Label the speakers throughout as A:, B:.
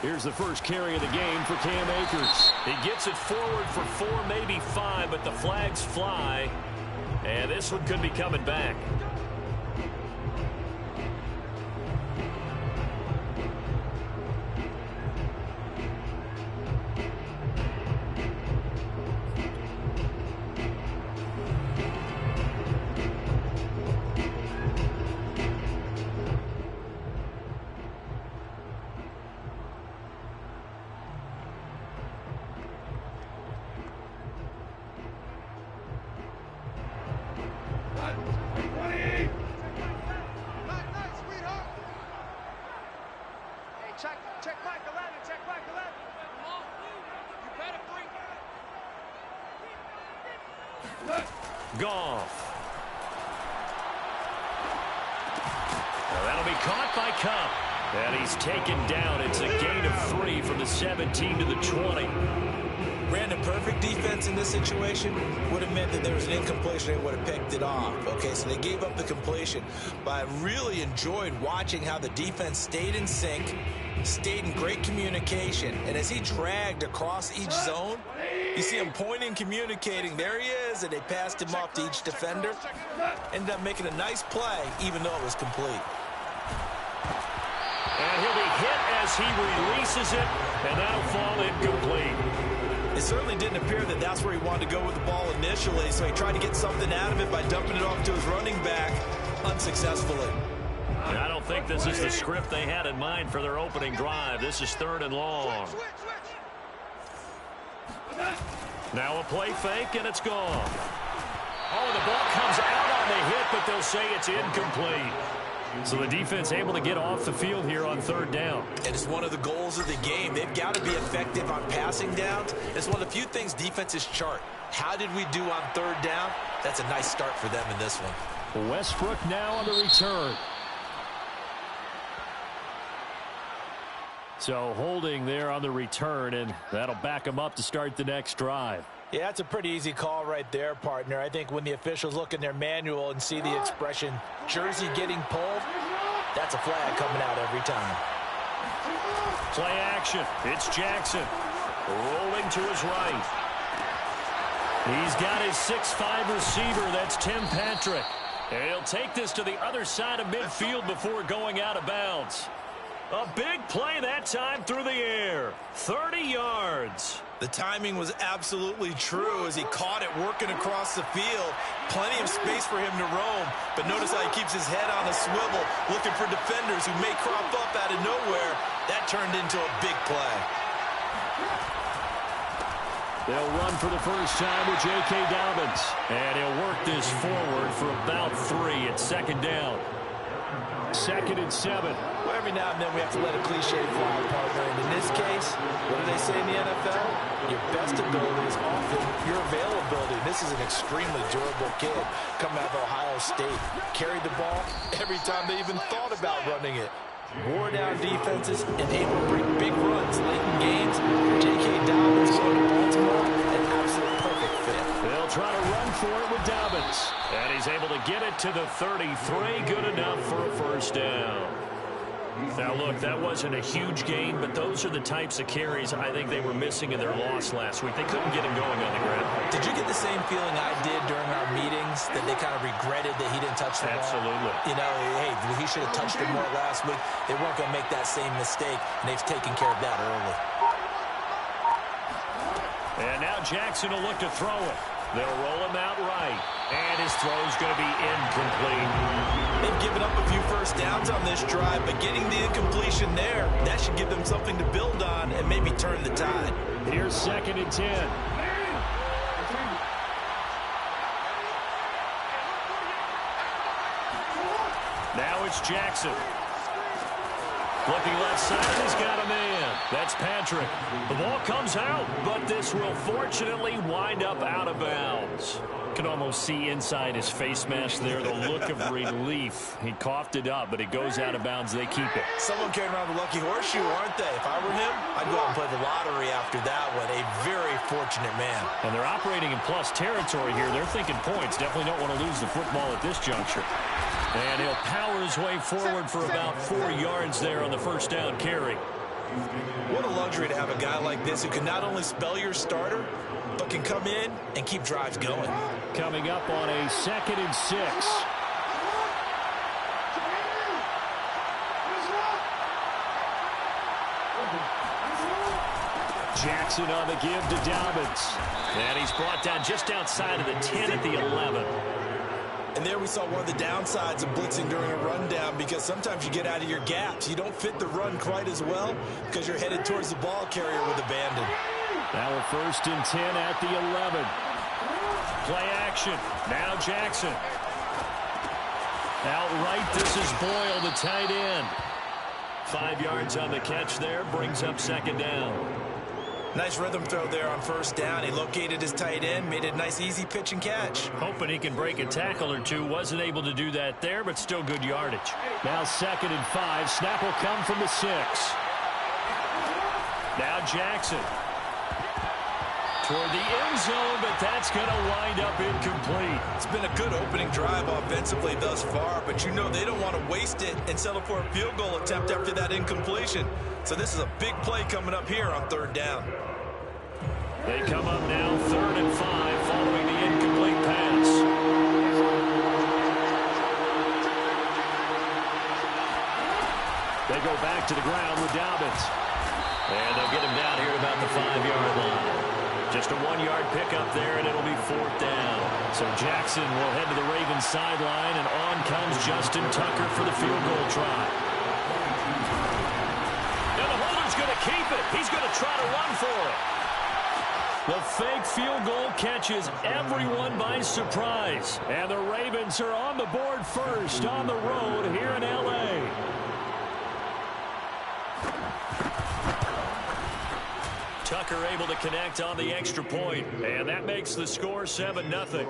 A: Here's the first carry of the game for Cam Akers.
B: He gets it forward for 4, maybe 5, but the flags fly. And this one could be coming back.
A: Goff. Well, that'll be caught by Cup. And he's taken down. It's a gain of 3 from the 17 to the 20.
C: Brandon, perfect defense in this situation would have meant that there was an incompletion. They would have picked it off. Okay, so they gave up the completion. But I really enjoyed watching how the defense stayed in sync, stayed in great communication. And as he dragged across each zone, you see him pointing, communicating. There he is, and they passed him off to each defender. Ended up making a nice play, even though it was complete.
A: And he'll be hit as he releases it, and that'll fall incomplete.
C: It certainly didn't appear that that's where he wanted to go with the ball initially, so he tried to get something out of it by dumping it off to his running back unsuccessfully.
A: I don't think this is the script they had in mind for their opening drive. This is 3rd and long. Now a play fake, and it's gone. Oh, the ball comes out on the hit, but they'll say it's incomplete. So the defense able to get off the field here on 3rd down.
C: And it's one of the goals of the game. They've got to be effective on passing downs. It's one of the few things defenses chart. How did we do on 3rd down? That's a nice start for them in this one.
A: Westbrook now on the return. So holding there on the return, and that'll back them up to start the next drive.
C: Yeah, that's a pretty easy call right there, partner. I think when the officials look in their manual and see the expression, jersey getting pulled, that's a flag coming out every time.
A: Play action. It's Jackson. Rolling to his right. He's got his 6'5" receiver. That's Tim Patrick. And he'll take this to the other side of midfield before going out of bounds. A big play that time through the air. 30 yards.
C: The timing was absolutely true as he caught it working across the field. Plenty of space for him to roam. But notice how he keeps his head on a swivel, looking for defenders who may crop up out of nowhere. That turned into a big play.
A: They'll run for the first time with J.K. Dobbins. And he'll work this forward for about 3 at 2nd down. 2nd and 7.
C: Well, every now and then we have to let a cliche fly, partner. And in this case, what do they say in the NFL? Your best ability is often your availability. This is an extremely durable kid coming out of Ohio State. Carried the ball every time they even thought about running it. Wore down defenses and able to bring big runs late in games. J.K. Dobbins going to Baltimore, an absolute perfect fit.
A: They'll try to run for it with Dobbins. And he's able to get it to the 33. Good enough for a first down. Now, look, that wasn't a huge gain, but those are the types of carries I think they were missing in their loss last week. They couldn't get him going on the ground.
C: Did you get the same feeling I did during our meetings, that they kind of regretted that he didn't touch the ball?
A: Absolutely.
C: You know, hey, he should have touched it more last week. They weren't going to make that same mistake, and they've taken care of that early.
A: And now Jackson will look to throw it. They'll roll him out right. And his throw's going to be incomplete.
C: They've given up a few first downs on this drive, but getting the incompletion there, that should give them something to build on and maybe turn the tide.
A: Here's 2nd and 10. Now it's Jackson. Looking left side, he's got a man. That's Patrick. The ball comes out, but this will fortunately wind up out of bounds. Can almost see inside his face mask there the look of relief. He coughed it up, but it goes out of bounds. They keep it.
C: Someone carrying around the lucky horseshoe, aren't they? If I were him, I'd go out and play the lottery after that one. A very fortunate man.
A: And they're operating in plus territory here. They're thinking points. Definitely don't want to lose the football at this juncture. And he'll power his way forward for about 4 yards there on the first down carry.
C: What a luxury to have a guy like this who can not only spell your starter, but can come in and keep drives going.
A: Coming up on a 2nd and 6. Jackson on the give to Dobbins. And he's brought down just outside of the 10 at the 11.
C: And there we saw one of the downsides of blitzing during a rundown, because sometimes you get out of your gaps. You don't fit the run quite as well because you're headed towards the ball carrier with abandon.
A: Now a 1st and 10 at the 11. Play action. Now Jackson. Outright, this is Boyle, the tight end. 5 yards on the catch there. Brings up 2nd down.
C: Nice rhythm throw there on 1st down. He located his tight end, made it a nice, easy pitch and catch.
A: Hoping he can break a tackle or two. Wasn't able to do that there, but still good yardage. Now 2nd and 5. Snap will come from the 6. Now Jackson. Toward the end zone, but that's going to wind up incomplete.
C: It's been a good opening drive offensively thus far, but you know they don't want to waste it and settle for a field goal attempt after that incompletion. So this is a big play coming up here on 3rd down.
A: They come up now 3rd and 5 following the incomplete pass. They go back to the ground with Dobbins. And they'll get him down here at about the 5-yard line. Just a 1-yard pickup there, and it'll be 4th down. So Jackson will head to the Ravens sideline, and on comes Justin Tucker for the field goal try. Now the holder's going to keep it. He's going to try to run for it. The fake field goal catches everyone by surprise. And the Ravens are on the board first on the road here in L.A. Tucker able to connect on the extra point, and that makes the score 7-0.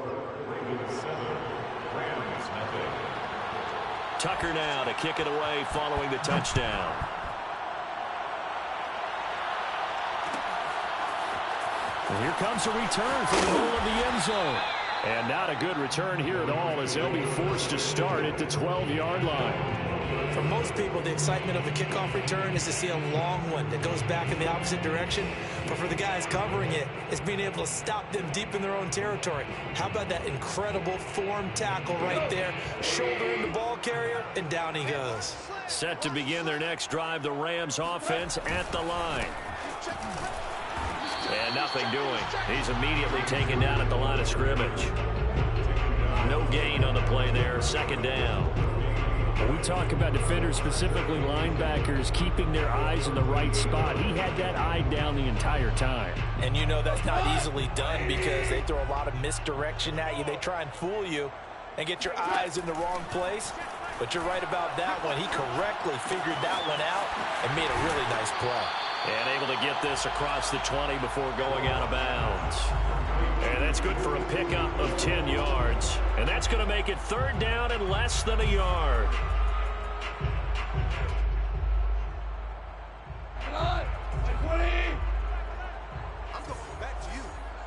A: Tucker now to kick it away following the touchdown. And here comes a return from the middle of the end zone. And not a good return here at all, as they'll be forced to start at the 12-yard line.
C: For most people, the excitement of a kickoff return is to see a long one that goes back in the opposite direction. But for the guys covering it, it's being able to stop them deep in their own territory. How about that incredible form tackle right there? Shoulder in the ball carrier, and down he goes.
A: Set to begin their next drive, the Rams offense at the line. And nothing doing. He's immediately taken down at the line of scrimmage. No gain on the play there, 2nd down. When we talk about defenders, specifically linebackers, keeping their eyes in the right spot, he had that eye down the entire time.
C: And you know that's not easily done because they throw a lot of misdirection at you. They try and fool you and get your eyes in the wrong place. But you're right about that one. He correctly figured that one out and made a really nice play.
A: And able to get this across the 20 before going out of bounds. And that's good for a pickup of 10 yards. And that's going to make it 3rd down and less than a yard.
D: I'm going back to you.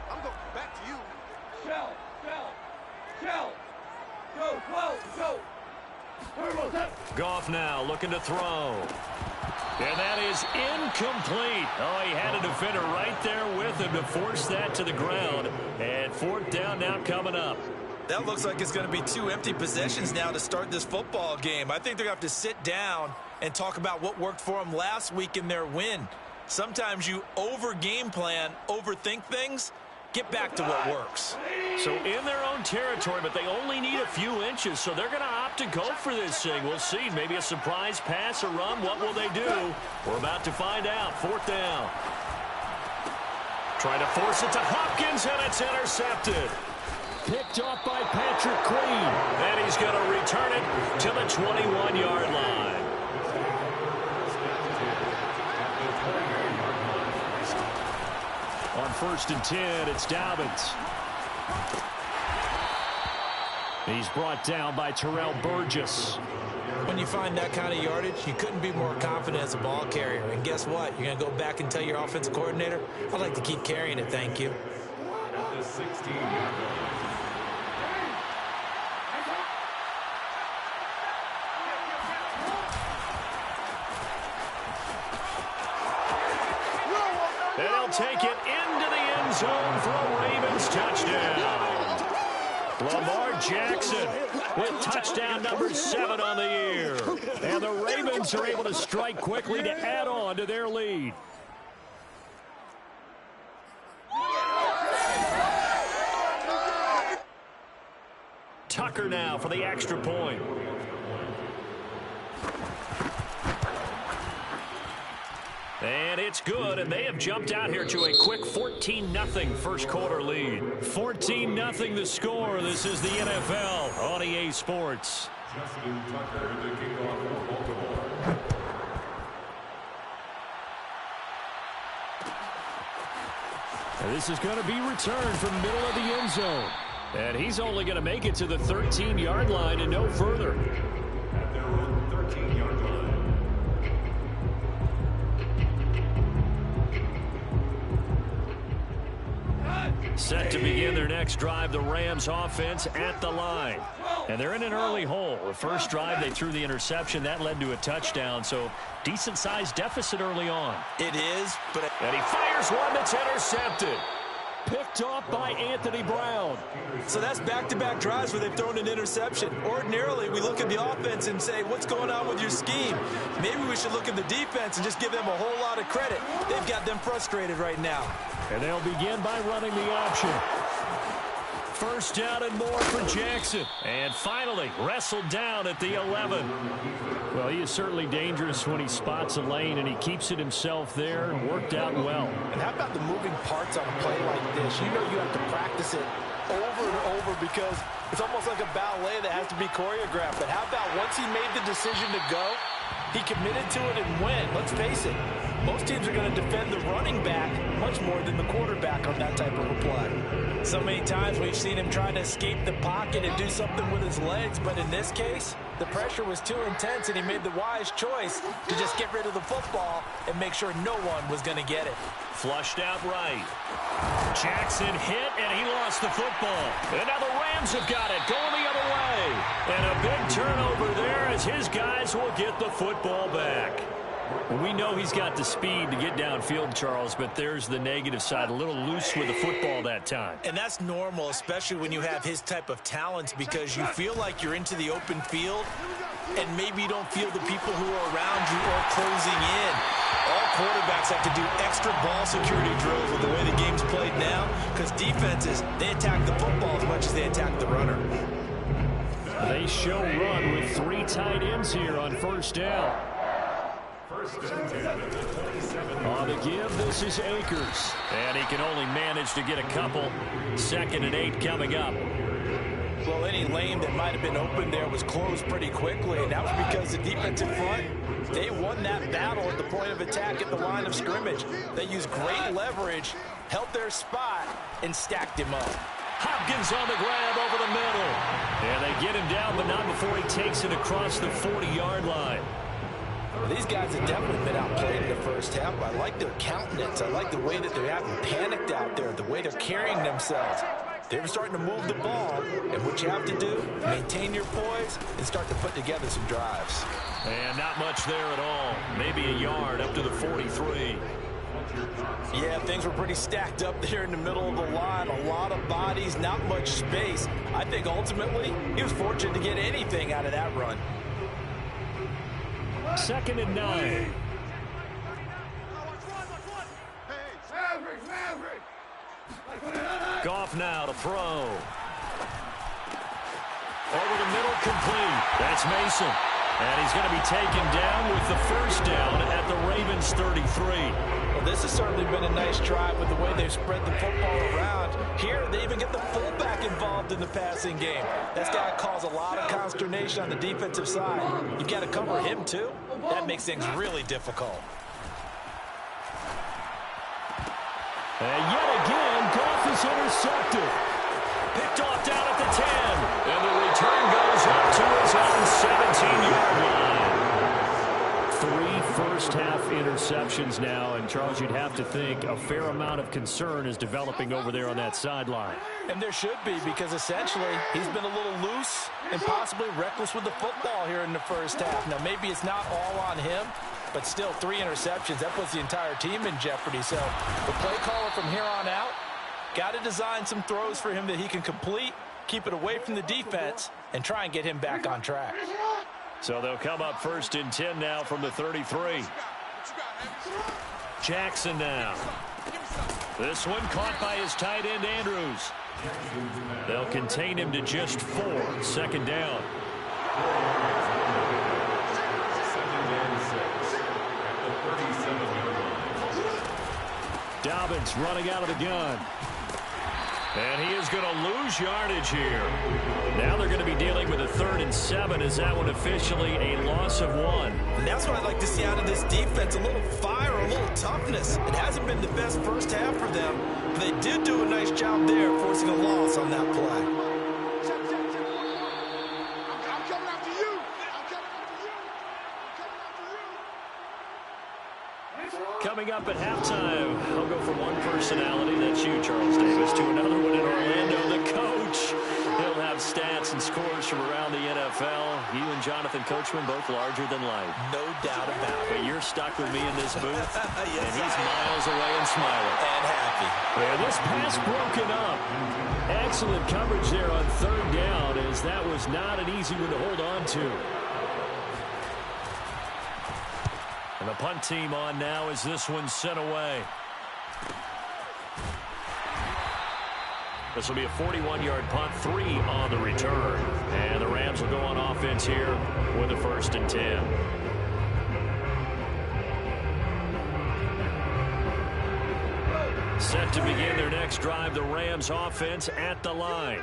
D: I'm going back to you. Shell. Go, go.
A: Goff now looking to throw. And that is incomplete. Oh, he had a defender right there with him to force that to the ground. And 4th down now coming up.
C: That looks like it's going to be 2 empty possessions now to start this football game. I think they're going to have to sit down and talk about what worked for them last week in their win. Sometimes you over-game plan, overthink things. Get back to what works.
A: So in their own territory, but they only need a few inches, so they're going to opt to go for this thing. We'll see. Maybe a surprise pass or run. What will they do? We're about to find out. 4th down. Trying to force it to Hopkins, and it's intercepted. Picked off by Patrick Queen. And he's going to return it to the 21-yard line. On 1st and 10, it's Dobbins. He's brought down by Terrell Burgess.
C: When you find that kind of yardage, you couldn't be more confident as a ball carrier. And guess what? You're going to go back and tell your offensive coordinator, I'd like to keep carrying it, thank you.
D: At the 16.
A: he'll take it into the end zone for a Ravens touchdown. Lamar Jackson with touchdown number 7 on the year. And the Ravens are able to strike quickly to add on to their lead. Tucker now for the extra point. And it's good, and they have jumped out here to a quick 14-0 first quarter lead. 14-0 the score. This is the NFL on EA Sports. And this is going to be returned from middle of the end zone. And he's only going to make it to the 13-yard line and no further.
E: At their own 13-yard line.
A: Set to begin their next drive, the Rams offense at the line. And they're in an early hole. The first drive, they threw the interception. That led to a touchdown, so decent-sized deficit early on.
C: It is, but...
A: And he fires one that's intercepted. Picked off by Anthony Brown.
C: So that's back-to-back drives where they've thrown an interception. Ordinarily, we look at the offense and say, what's going on with your scheme? Maybe we should look at the defense and just give them a whole lot of credit. They've got them frustrated right now.
A: And they'll begin by running the option. First down and more for Jackson. And finally, wrestled down at the 11. Well, he is certainly dangerous when he spots a lane, and he keeps it himself there and worked out well.
F: And how about the moving parts on a play like this? You know you have to practice it over and over because it's almost like a ballet that has to be choreographed. But how about once he made the decision to go, he committed to it and went. Let's face it, most teams are going to defend the running back much more than the quarterback on that type of a play.
C: So many times we've seen him trying to escape the pocket and do something with his legs, but in this case, the pressure was too intense and he made the wise choice to just get rid of the football and make sure no one was going to get it.
A: Flushed out right. Jackson hit, and he lost the football. And now the Rams have got it, going the other way. And a big turnover there as his guys will get the football back. We know he's got the speed to get downfield, Charles, but there's the negative side. A little loose with the football that time.
C: And that's normal, especially when you have his type of talents, because you feel like you're into the open field and maybe you don't feel the people who are around you or closing in. All quarterbacks have to do extra ball security drills with the way the game's played now, because defenses, they attack the football as much as they attack the runner.
A: They show run with 3 tight ends here on first down. On the give, this is Akers. And he can only manage to get a couple. 2nd and 8 coming up.
C: Well, any lane that might have been open there was closed pretty quickly, and that was because the defensive front, they won that battle at the point of attack at the line of scrimmage. They used great leverage, held their spot, and stacked him up.
A: Hopkins on the grab over the middle. And they get him down, but not before he takes it across the 40-yard line.
C: These guys have definitely been outplayed in the first half. I like their countenance. I like the way that they haven't panicked out there, the way they're carrying themselves. They're starting to move the ball, and what you have to do, maintain your poise and start to put together some drives.
A: And not much there at all. Maybe a yard up to the 43.
C: Yeah, things were pretty stacked up there in the middle of the line. A lot of bodies, not much space. I think ultimately he was fortunate to get anything out of that run.
A: 2nd and 9. Goff now to throw. Over the middle, complete. That's Mason. And he's going to be taken down with the first down at the Ravens 33.
C: Well, this has certainly been a nice drive with the way they've spread the football around. Here, they even get the fullback involved in the passing game. That's got to cause a lot of consternation on the defensive side. You've got to cover him, too. That makes things really difficult.
A: And yet again, Goff is intercepted. Picked off down at the 10. And the return goes up to his own 17-yard line. 3 first-half interceptions now. And, Charles, you'd have to think a fair amount of concern is developing over there on that sideline.
C: And there should be, because essentially he's been a little loose and possibly reckless with the football here in the first half. Now, maybe it's not all on him,
F: but still 3 interceptions. That puts the entire team in jeopardy. So the play caller from here on out got to design some throws for him that he can complete, keep it away from the defense, and try and get him back on track.
A: So they'll come up 1st and 10 now from the 33. Jackson now. This one caught by his tight end, Andrews. They'll contain him to just 4. 2nd down.
E: 2nd and 6 at the 37-yard line.
A: Dobbins running out of the gun. And he is going to lose yardage here. Now they're going to be dealing with a 3rd and 7. Is that one officially a loss of 1?
C: And that's what I'd like to see out of this defense, a little fire, a little toughness. It hasn't been the best first half for them, but they did do a nice job there forcing a loss on that play.
D: I'm coming after you. I'm coming after you.
A: Coming up at halftime, I'll go from one personality, that's you, Charles Davis, to another one in Orlando, the coach. He'll have stats and scores from around the NFL. You and Jonathan Coachman both larger than life.
C: No doubt about it.
A: But you're stuck with me in this booth,
C: Yes,
A: and he's miles away and smiling.
C: And happy.
A: And this pass broken up. Excellent coverage there on 3rd down, as that was not an easy one to hold on to. And the punt team on now as this one's sent away. This will be a 41-yard punt, 3 on the return. And the Rams will go on offense here with a 1st and 10. Set to begin their next drive, the Rams offense at the line.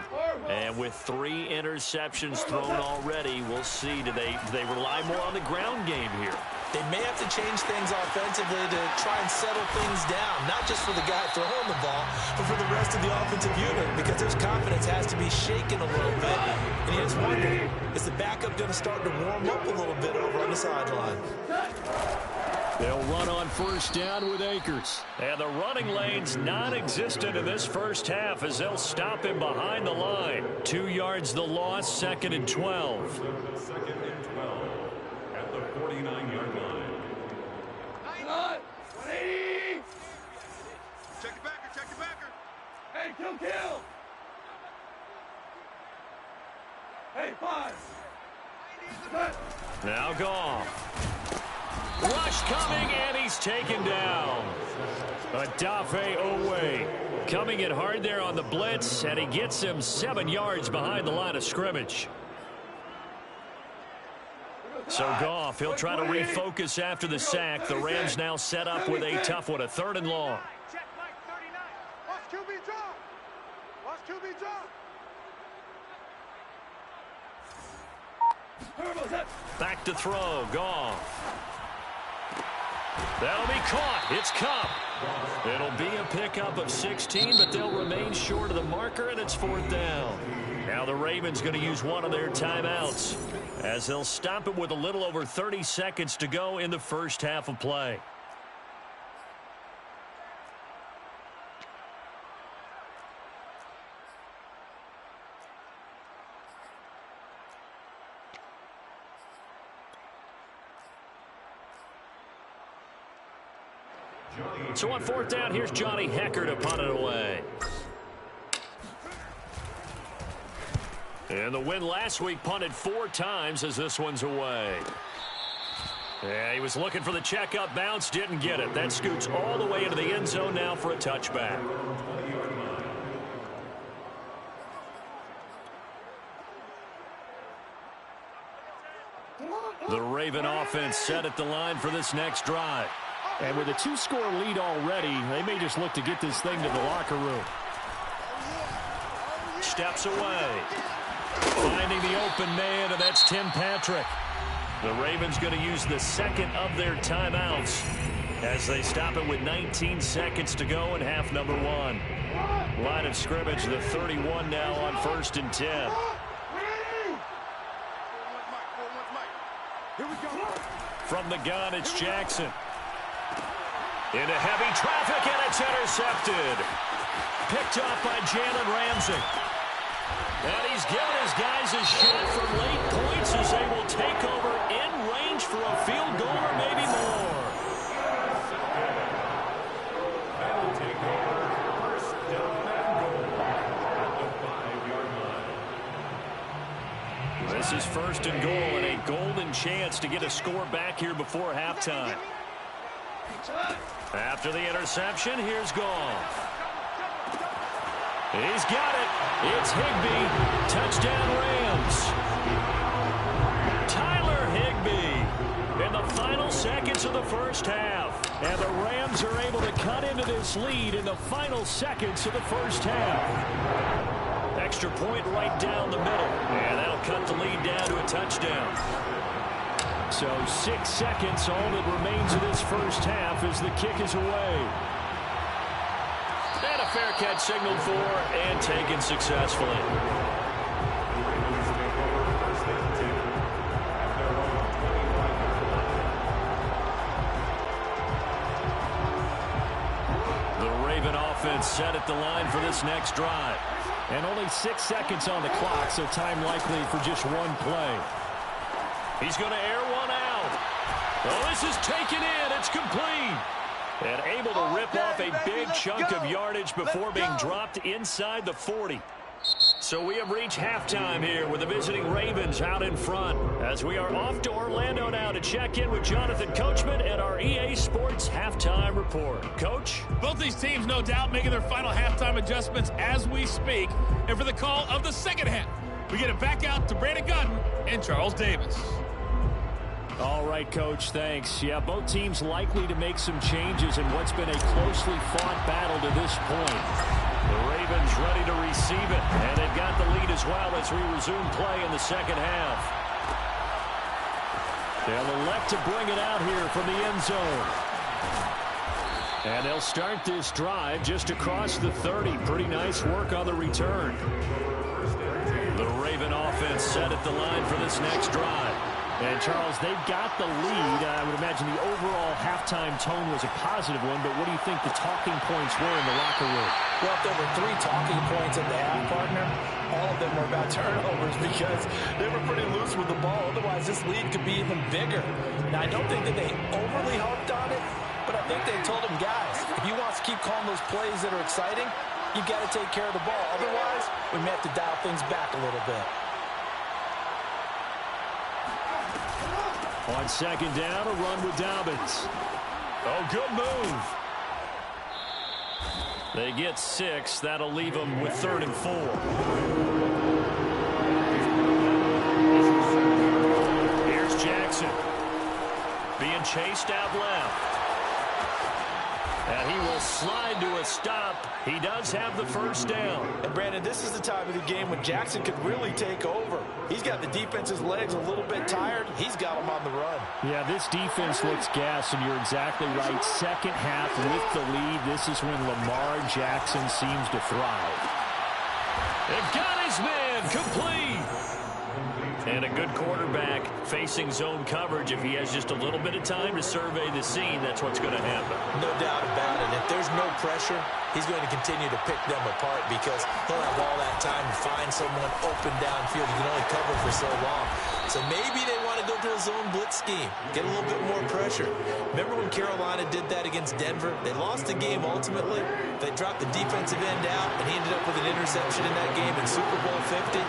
A: And with 3 interceptions thrown already, we'll see, do they rely more on the ground game here?
C: They may have to change things offensively to try and settle things down, not just for the guy throwing the ball, but for the rest of the offensive unit, because his confidence has to be shaken a little bit. And you just wonder, is the backup going to start to warm up a little bit over on the sideline?
A: They'll run on 1st down with Akers. And the running lane's non-existent in this first half as they'll stop him behind the line. 2 yards the loss, 2nd and 12.
E: 2nd and 12 at the 49-yard line.
D: Check your backer, check your backer.
G: Hey, kill. Hey, 5.
A: Now Goff. Rush coming, and he's taken down. Adafe Owe coming in hard there on the blitz, and he gets him 7 yards behind the line of scrimmage. So Goff, he'll try to refocus after the sack. The Rams now set up with a tough one, a 3rd and long.
D: Check Mike 39. Watch QB drop. Watch QB drop.
A: Back to throw, Goff. That'll be caught. It's Cup. It'll be a pickup of 16, but they'll remain short of the marker, and it's 4th down. Now the Ravens going to use one of their timeouts as they'll stop it with a little over 30 seconds to go in the first half of play. So on 4th down, here's Johnny Hecker to punt it away. And the win last week punted 4 times as this one's away. Yeah, he was looking for the checkup bounce, didn't get it. That scoots all the way into the end zone now for a touchback. The Raven offense set at the line for this next drive. And with a 2-score lead already, they may just look to get this thing to the locker room. Steps away. Finding the open man, and that's Tim Patrick. The Ravens going to use the 2nd of their timeouts as they stop it with 19 seconds to go in half number 1. Line of scrimmage, the 31 now on 1st and 10. From the gun, it's Jackson. Into heavy traffic, and it's intercepted. Picked off by Jalen Ramsey. And he's given his guys a shot for late points as they will take over in range for a field goal or maybe more. first and goal and a golden chance to get a score back here before halftime. After the interception, here's Goff. He's got it. It's Higbee. Touchdown Rams. Tyler Higbee in the final seconds of the first half. And the Rams are able to cut into this lead in the final seconds of the first half. Extra point right down the middle. And that'll cut the lead down to a touchdown. So 6 seconds, all that remains of this first half as the kick is away. And a fair catch signaled for and taken successfully. The Raven offense set at the line for this next drive. And only 6 seconds on the clock, so time likely for just one play. He's going to air one out. Oh, this is taken in. It's complete. And able to rip off a big chunk of yardage before being dropped inside the 40. So we have reached halftime here with the visiting Ravens out in front. As we are off to Orlando now to check in with Jonathan Coachman and our EA Sports Halftime Report. Coach?
H: Both these teams, no doubt, making their final halftime adjustments as we speak. And for the call of the second half, we get it back out to Brandon Gutton and Charles Davis.
A: All right, Coach, thanks. Yeah, both teams likely to make some changes in what's been a closely fought battle to this point. The Ravens ready to receive it, and they've got the lead as well as we resume play in the second half. They'll elect to bring it out here from the end zone. And they'll start this drive just across the 30. Pretty nice work on the return. The Raven offense set at the line for this next drive. And, Charles, they've got the lead. I would imagine the overall halftime tone was a positive one, but what do you think the talking points were in the locker room?
F: Well, if there were 3 talking points at the half, partner, all of them were about turnovers because they were pretty loose with the ball. Otherwise, this lead could be even bigger. Now, I don't think that they overly harped on it, but I think they told them, guys, if you want to keep calling those plays that are exciting, you've got to take care of the ball. Otherwise, we may have to dial things back a little bit.
A: On second down, a run with Dobbins. Oh, good move. They get 6. That'll leave them with 3rd and 4. Here's Jackson. Being chased out left. And he will slide to a stop. He does have the first down.
F: And, Brandon, this is the time of the game when Jackson could really take over. He's got the defense's legs a little bit tired. He's got them on the run.
A: Yeah, this defense looks gassed, and you're exactly right. Second half with the lead, this is when Lamar Jackson seems to thrive. They've got his man complete. And a good quarterback facing zone coverage. If he has just a little bit of time to survey the scene, that's what's going to happen.
C: No doubt about it. If there's no pressure, he's going to continue to pick them apart because he'll have all that time to find someone open downfield. You can only cover for so long. So maybe they want to go to a zone blitz scheme, get a little bit more pressure. Remember when Carolina did that against Denver? They lost the game ultimately. They dropped the defensive end out, and he ended up with an interception in that game in Super Bowl 50.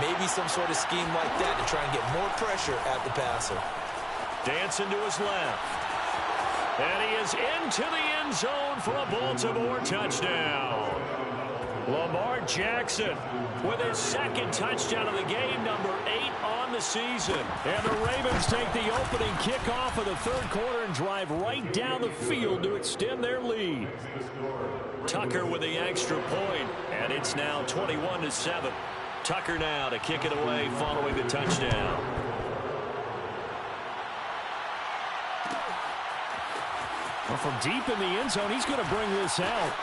C: Maybe some sort of scheme like that to try and get more pressure at the passer.
A: Dancing to his left. And he is into the end zone for a Baltimore touchdown. Lamar Jackson with his 2nd touchdown of the game, number 8 on the season. And the Ravens take the opening kickoff of the 3rd quarter and drive right down the field to extend their lead. Tucker with the extra point, and it's now 21-7. Tucker now to kick it away following the touchdown. Well, from deep in the end zone, he's going to bring this out.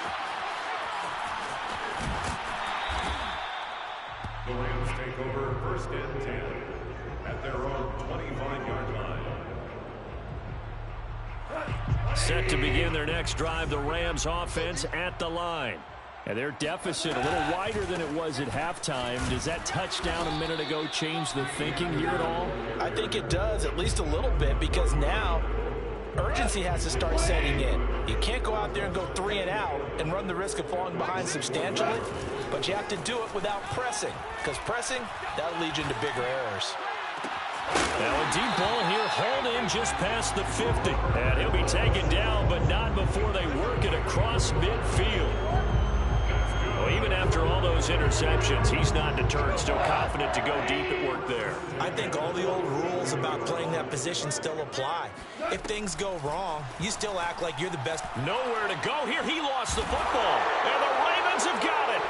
E: The Rams take over 1st and 10 at their own 25-yard line.
A: Set to begin their next drive, the Rams offense at the line. And their deficit a little wider than it was at halftime. Does that touchdown a minute ago change the thinking here at all?
F: I think it does, at least a little bit, because now urgency has to start setting in. You can't go out there and go 3 and out and run the risk of falling behind substantially, but you have to do it without pressing, because pressing, that'll lead you into bigger errors.
A: Now a deep ball here, hauled in just past the 50. And he'll be taken down, but not before they work it across midfield. Well, even after all those interceptions, he's not deterred, still confident to go deep at work there.
C: I think all the old rules about playing that position still apply. If things go wrong, you still act like you're the best.
A: Nowhere to go here. He lost the football, and the Ravens have got it.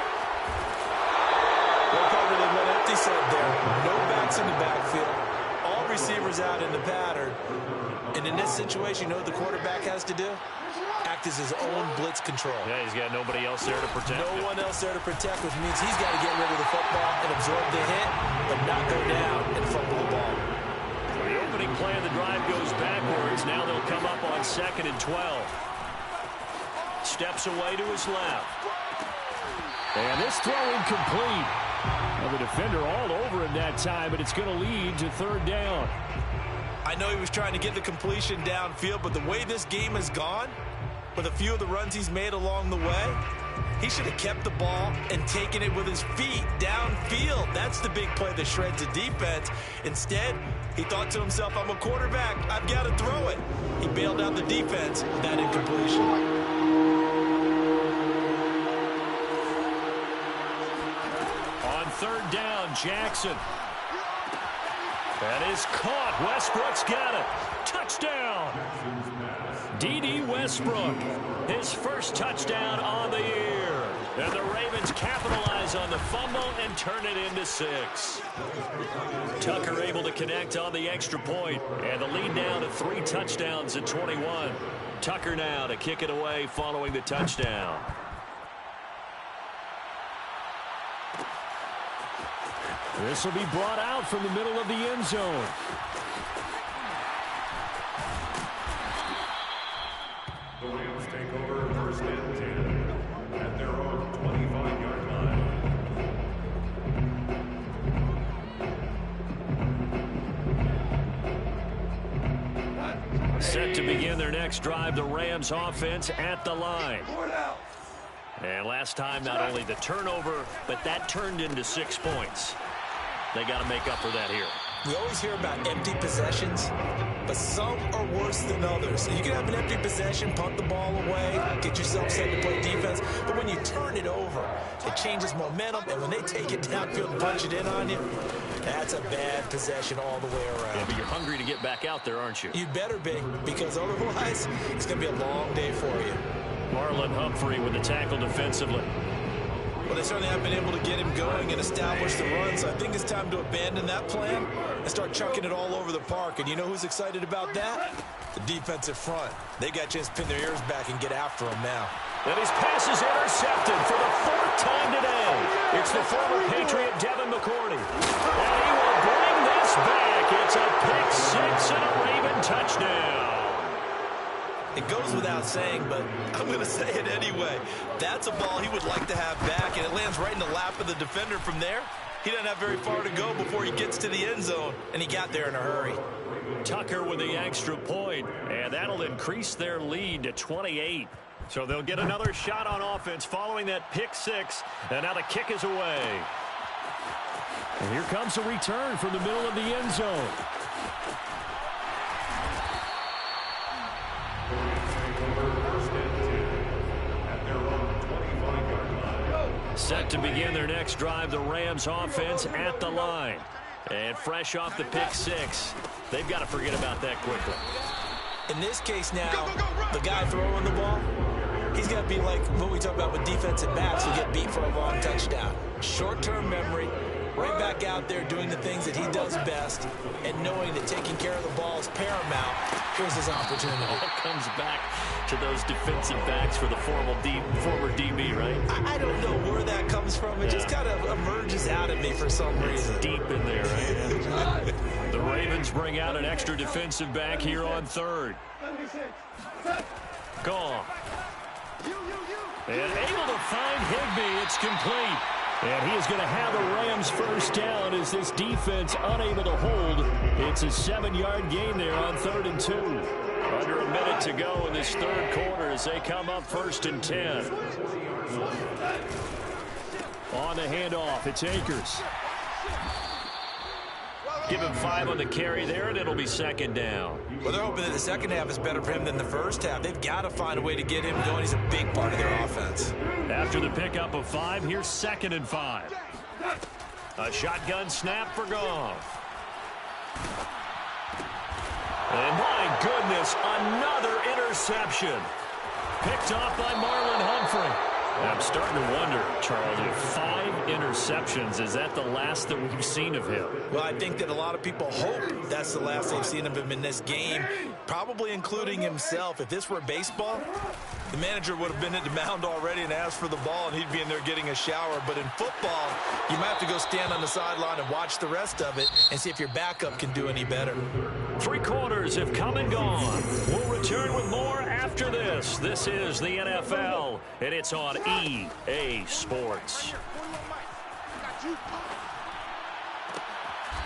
C: They'll probably went empty set there. No backs in the backfield. All receivers out in the pattern. And in this situation, you know what the quarterback has to do? Act as his own blitz control.
A: Yeah, he's got nobody else there to protect him.
C: No one else there to protect, which means he's got to get rid of the football and absorb the hit, but not go down and fumble the ball.
A: The opening play of the drive goes backwards. Now they'll come up on 2nd and 12. Steps away to his left. And this throw incomplete. Well, the defender all over him that time, but it's going to lead to 3rd down.
C: I know he was trying to get the completion downfield, but the way this game has gone, with a few of the runs he's made along the way, he should have kept the ball and taken it with his feet downfield. That's the big play that shreds a defense. Instead, he thought to himself, I'm a quarterback, I've got to throw it. He bailed out the defense with that incompletion.
A: On 3rd down, Jackson. That is caught. Westbrook's got it. Touchdown. D.D. Westbrook, his first touchdown on the year. And the Ravens capitalize on the fumble and turn it into 6. Tucker able to connect on the extra point, and the lead now to 3 touchdowns at 21. Tucker now to kick it away following the touchdown. This will be brought out from the middle of the end zone.
E: The Rams take over 1st and 10 at their own 25-yard line.
A: Set to begin their next drive, the Rams offense at the line. And last time, not only the turnover, but that turned into 6 points. They got to make up for that here.
C: We always hear about empty possessions, but some are worse than others. You can have an empty possession, punt the ball away, get yourself set to play defense, but when you turn it over, it changes momentum, and when they take it downfield and punch it in on you, that's a bad possession all the way around.
A: Yeah, but you're hungry to get back out there, aren't you?
C: You better be, because otherwise, it's going to be a long day for you.
A: Marlon Humphrey with the tackle defensively.
C: Well, they certainly have been able to get him going and establish the run, so I think it's time to abandon that plan and start chucking it all over the park. And you know who's excited about that? The defensive front. They got a chance to pin their ears back and get after him now.
A: And his pass is intercepted for the 4th time today. It's the former Patriot Devin McCourty. And he will bring this back. It's a pick-6 and a Raven touchdown.
C: It goes without saying, but I'm going to say it anyway. That's a ball he would like to have back, and it lands right in the lap of the defender from there. He doesn't have very far to go before he gets to the end zone, and he got there in a hurry.
A: Tucker with the extra point, and that'll increase their lead to 28. So they'll get another shot on offense following that pick-6, and now the kick is away. And here comes a return from the middle of the end zone. Set to begin their next drive, the Rams offense at the line. And fresh off the pick-6, they've got to forget about that quickly.
C: In this case now, the guy throwing the ball, he's got to be like what we talk about with defensive backs who get beat for a long touchdown. Short-term memory, right back out there doing the things that he does best, and knowing that taking care of the ball is paramount. Here's his opportunity.
A: All comes back to those defensive backs for the former DB, right?
C: I don't know where that comes from. It just kind of emerges out of me for some reason.
A: It's deep in there, right? The Ravens bring out an extra defensive back here on 3rd. Gone. And able to find Higbee. It's complete. And he is going to have the Rams first down as this defense unable to hold. It's a 7-yard gain there on 3rd and 2. Under a minute to go in this 3rd quarter as they come up 1st and 10. On the handoff, it's Akers.
B: Give him 5 on the carry there, and it'll be second down.
C: Well, they're hoping that the second half is better for him than the first half. They've got to find a way to get him going. He's a big part of their offense.
A: After the pickup of 5, here's 2nd and 5. A shotgun snap for Goff. And my goodness, another interception. Picked off by Marlon Humphrey. I'm starting to wonder, Charles, if 5 interceptions, is that the last that we've seen of him?
C: Well, I think that a lot of people hope that's the last they've seen of him in this game, probably including himself. If this were baseball, the manager would have been at the mound already and asked for the ball, and he'd be in there getting a shower. But in football, you might have to go stand on the sideline and watch the rest of it and see if your backup can do any better.
A: 3 quarters have come and gone. We'll return with more after this. This is the NFL, and it's on EA Sports.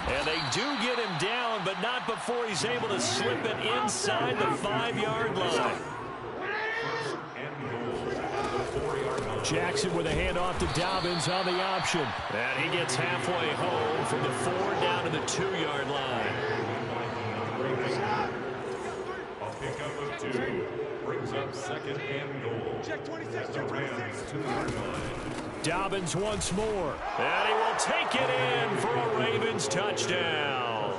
A: And they do get him down, but not before he's able to slip it inside the 5-yard line. Jackson with a handoff to Dobbins on the option. And he gets halfway home from the 4 down to the 2-yard line.
E: A pickup of 2 brings up 2nd and goal. At the Rams 2-yard line.
A: Dobbins once more. And he will take it in for a Ravens touchdown.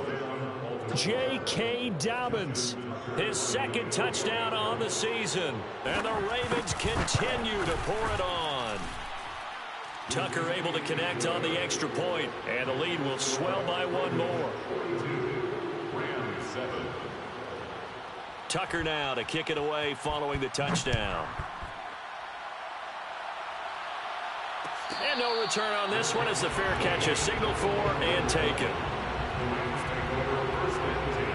A: J.K. Dobbins, his 2nd touchdown on the season. And the Ravens continue to pour it on. Tucker able to connect on the extra point. And the lead will swell by 1 more.
E: Rams 7.
A: Tucker now to kick it away following the touchdown. And no return on this one as the fair catch is signaled for and taken.
E: Rams take over 1st and 10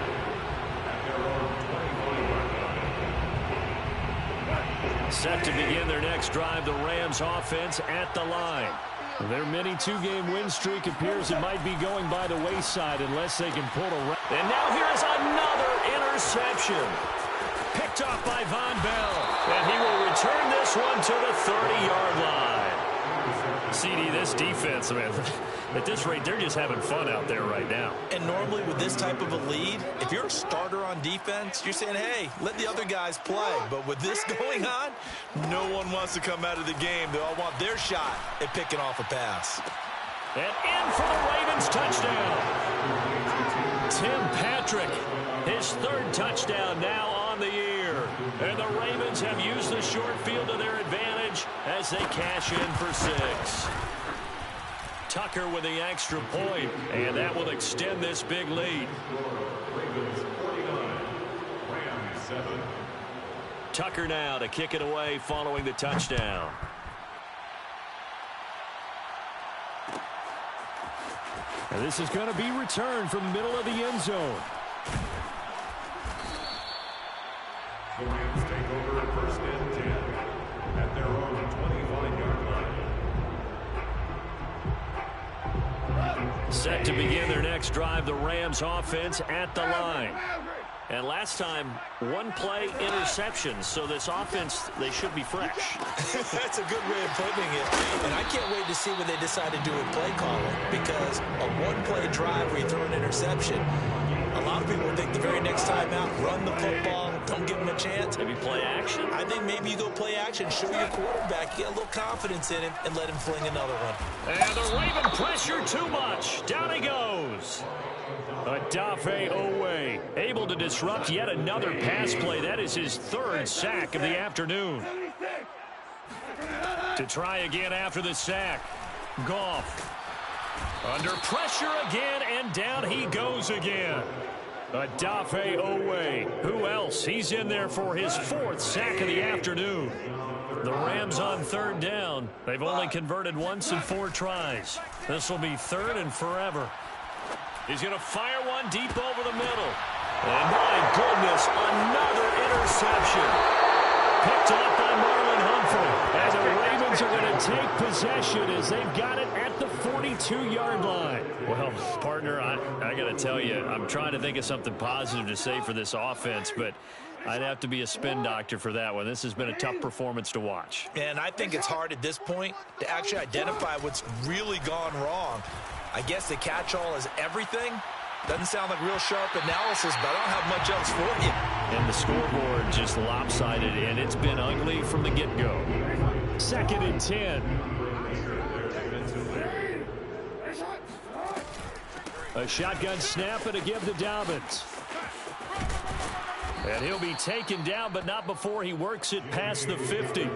E: at their own 25-yard line.
A: Set to begin their next drive, the Rams offense at the line. Their mini 2-game win streak appears it might be going by the wayside unless they can pull a... And now here's another interception. Picked off by Von Bell. And he will return this one to the 30-yard line. CD, this defense, man, at this rate, they're just having fun out there right now.
C: And normally with this type of a lead, if you're a starter on defense, you're saying, hey, let the other guys play. But with this going on, no one wants to come out of the game. They all want their shot at picking off a pass.
A: And in for the Ravens touchdown. Tim Patrick, his 3rd touchdown now on the year. And the Ravens have used the short field to their advantage as they cash in for 6. Tucker with the extra point, and that will extend this big lead.
E: Ravens 49, Rams 7.
A: Tucker now to kick it away following the touchdown. And this is going to be returned from the middle of the end zone.
E: The Rams take over 1st and 10 at their own 25-yard line.
A: Set to begin their next drive, the Rams offense at the line. And last time, 1 play interceptions, so this offense, they should be fresh.
C: That's a good way of putting it. And I can't wait to see what they decide to do with play calling, because a 1-play drive where you throw an interception, a lot of people think the very next time out, run the football, don't give him a chance.
A: Maybe play action?
C: I think maybe you go play action, show your quarterback, get a little confidence in him, and let him fling another one.
A: And the Raven pressure too much. Down he goes. Adafe Owe able to disrupt yet another pass play. That is his 3rd sack of the afternoon. To try again after the sack. Goff. Under pressure again, and down he goes again. Adafe Owe. Who else? He's in there for his 4th sack of the afternoon. The Rams on 3rd down. They've only converted once in 4 tries. This will be 3rd and forever. He's going to fire one deep over the middle. And my goodness, another interception. Picked off by Marlon Humphrey. And the Ravens are going to take possession as they've got it at the 42-yard line. Well, partner, I got to tell you, I'm trying to think of something positive to say for this offense, but I'd have to be a spin doctor for that one. This has been a tough performance to watch.
C: And I think it's hard at this point to actually identify what's really gone wrong. I guess the catch-all is everything, Doesn't sound like real sharp analysis, but I don't have much else for you.
A: And the scoreboard just lopsided, and it's been ugly from the get-go. 2nd and 10. A shotgun snap and a give to Dobbins. And he'll be taken down, but not before he works it past the 50.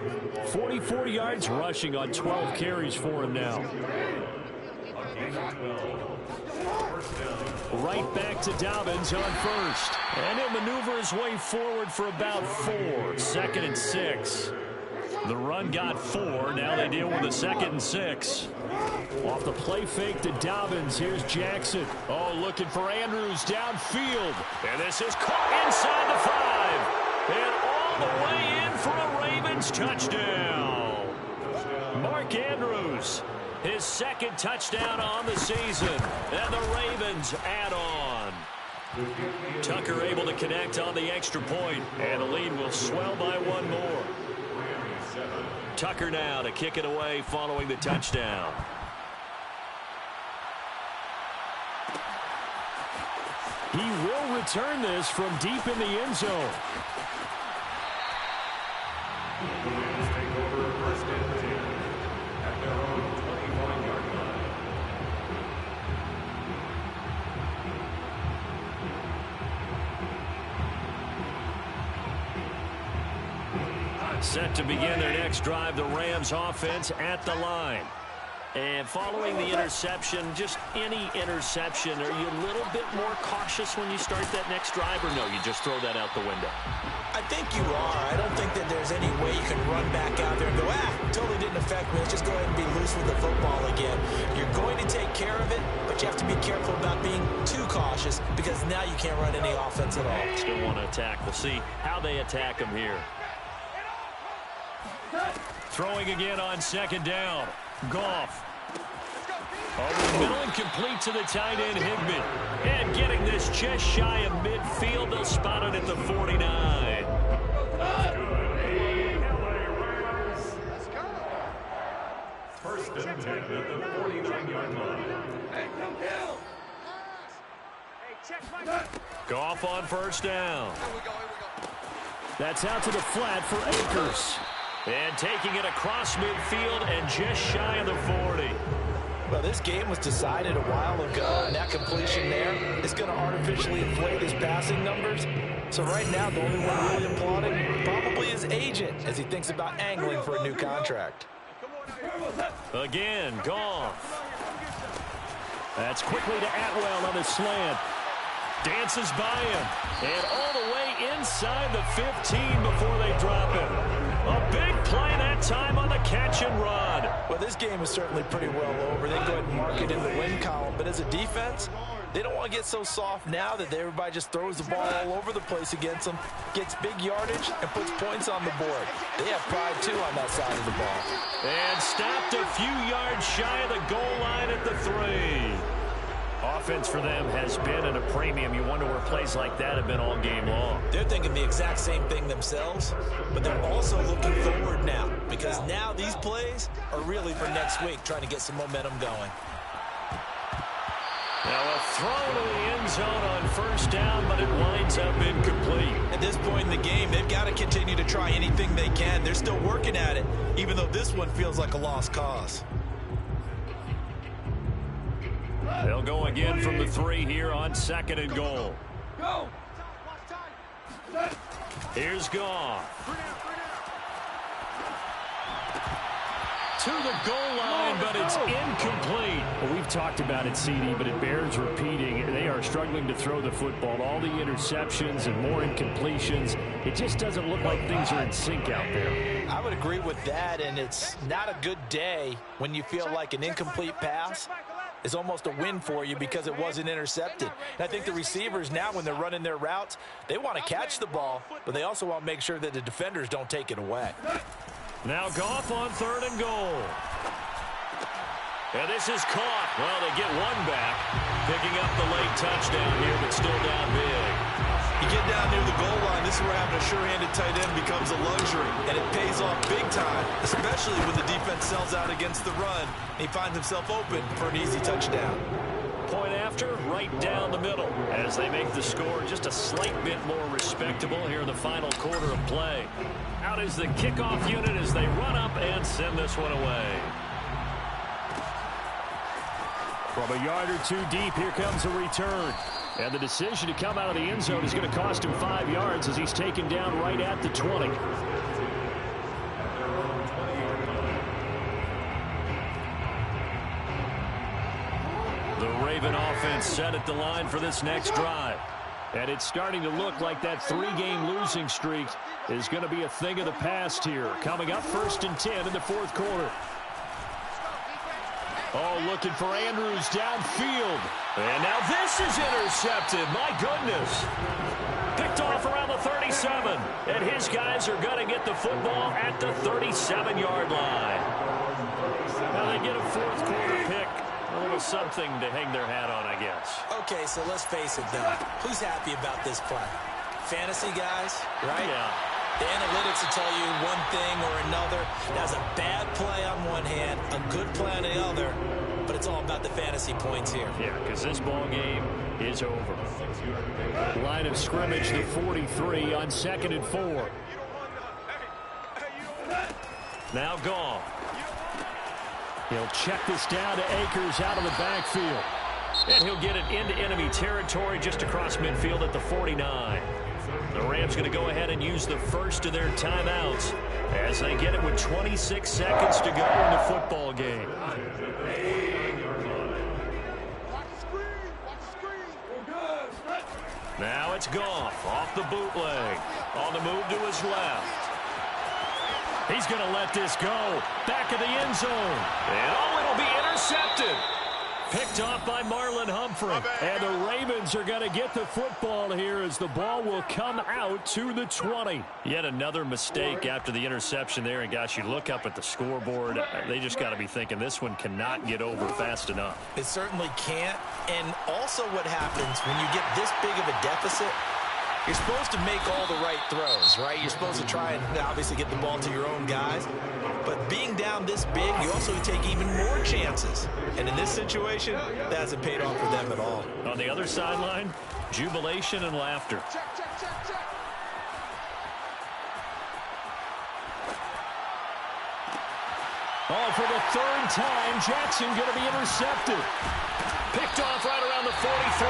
A: 44 yards rushing on 12 carries for him now. Right back to Dobbins on first. And he'll maneuver his way forward for about 4. 2nd and 6. The run got 4. Now they deal with a 2nd and 6. Off the play fake to Dobbins. Here's Jackson. Oh, looking for Andrews downfield. And this is caught inside the 5. And all the way in for a Ravens touchdown. Mark Andrews, his 2nd touchdown on the season. And the Ravens add on. Tucker able to connect on the extra point. And the lead will swell by 1 more. Tucker now to kick it away following the touchdown. He will return this from deep in the end zone.
E: Take over 1st and 10 at their own 21-yard line.
A: Set to begin their next drive, the Rams offense at the line. And following the interception, just any interception, are you a little bit more cautious when you start that next drive, or no, you just throw that out the window?
C: I think you are. I don't think that there's any way you can run back out there and go, totally didn't affect me. Let's just go ahead and be loose with the football again. You're going to take care of it, but you have to be careful about being too cautious because now you can't run any offense at all.
A: Still want to attack. We'll see how they attack him here. Throwing again on 2nd down. Goff. Over the middle and complete to the tight end, Higbee. And getting this just shy of midfield. They'll spot it at the 49.
E: First and 10 at the 49-yard line.
A: Goff on 1st down. That's out to the flat for Akers. And taking it across midfield and just shy of the 40.
F: Well, this game was decided a while ago, and that completion there is going to artificially inflate his passing numbers. So right now, the only one really applauding probably his agent as he thinks about angling for a new contract.
A: Again, Goff. That's quickly to Atwell on the slant. Dances by him. And all the way inside the 15 before they drop him. A big play that time on the catch and run.
F: Well, this game is certainly pretty well over. They go ahead and mark it in the win column. But as a defense, they don't want to get so soft now that everybody just throws the ball all over the place against them, gets big yardage, and puts points on the board. They have pride, too, on that side of the ball.
A: And stopped a few yards shy of the goal line at the 3. Offense for them has been at a premium. You wonder where plays like that have been all game long.
C: They're thinking the exact same thing themselves, but they're also looking forward now because now these plays are really for next week, trying to get some momentum going.
A: Now a throw to the end zone on 1st down, but it winds up incomplete.
C: At this point in the game, they've got to continue to try anything they can. They're still working at it, even though this one feels like a lost cause.
A: They'll go again from the 3 here on 2nd and goal.
G: Go!
A: Here's Goff. To the goal line, but it's incomplete. Well, we've talked about it, CD, but it bears repeating. They are struggling to throw the football. All the interceptions and more incompletions. It just doesn't look like things are in sync out there.
F: I would agree with that, and it's not a good day when you feel like an incomplete pass is almost a win for you because it wasn't intercepted. And I think the receivers now, when they're running their routes, they want to catch the ball, but they also want to make sure that the defenders don't take it away.
A: Now Goff on 3rd and goal. And this is caught. Well, they get one back, picking up the late touchdown here, but still down big.
C: You get down near the goal line, this is where having a sure-handed tight end becomes a luxury, and it pays off big time, especially when the defense sells out against the run, and he finds himself open for an easy touchdown.
B: point after, right down the middle, as they make the score just a slight bit more respectable here in the final quarter of play. Out is the kickoff unit as they run up and send this one away.
A: From a yard or two deep, here comes a return. And the decision to come out of the end zone is going to cost him 5 yards as he's taken down right at the 20. The Raven offense set at the line for this next drive. And it's starting to look like that 3-game losing streak is going to be a thing of the past here. Coming up 1st and 10 in the 4th quarter. Oh, looking for Andrews downfield. And now this is intercepted. My goodness. Picked off around the 37. And his guys are going to get the football at the 37-yard line. Now they get a 4th quarter pick. A little something to hang their hat on, I guess.
C: Okay, so let's face it, though. Who's happy about this play? Fantasy guys, right?
B: Yeah.
C: The analytics will tell you one thing or another. That's a bad play on one hand, a good play on the other, but it's all about the fantasy points here.
A: Yeah, because this ball game is over. Line of scrimmage, the 43 on 2nd and 4.
B: Now gone.
A: He'll check this down to Akers out of the backfield.
B: And he'll get it into enemy territory just across midfield at the 49. The Rams going to go ahead and use the first of their timeouts as they get it with 26 seconds to go in the football game. Now it's Goff off the bootleg. On the move to his left. He's going to let this go. Back of the end zone. And oh, it'll be intercepted.
A: Picked off by Marlon Humphrey. And the Ravens are going to get the football here as the ball will come out to the 20.
B: Yet another mistake after the interception there. And gosh, you look up at the scoreboard. They just got to be thinking this one cannot get over fast enough.
C: It certainly can't. And also what happens when you get this big of a deficit, you're supposed to make all the right throws, right? You're supposed to try and obviously get the ball to your own guys. But being down this big, you also take even more chances. And in this situation, that hasn't paid off for them at all.
B: On the other sideline, jubilation and laughter.
A: Oh, for the 3rd time, Jackson going to be intercepted.
B: Picked off right around the 43.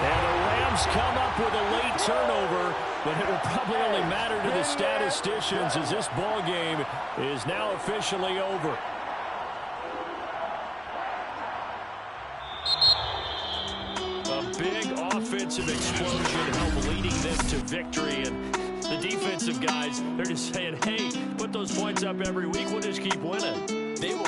A: And the Rams come up with a late turnover, but it will probably only matter to the statisticians as this ball game is now officially over.
B: A big offensive explosion helped leading them to victory, and the defensive guys, they're just saying, hey, put those points up every week, we'll just keep winning.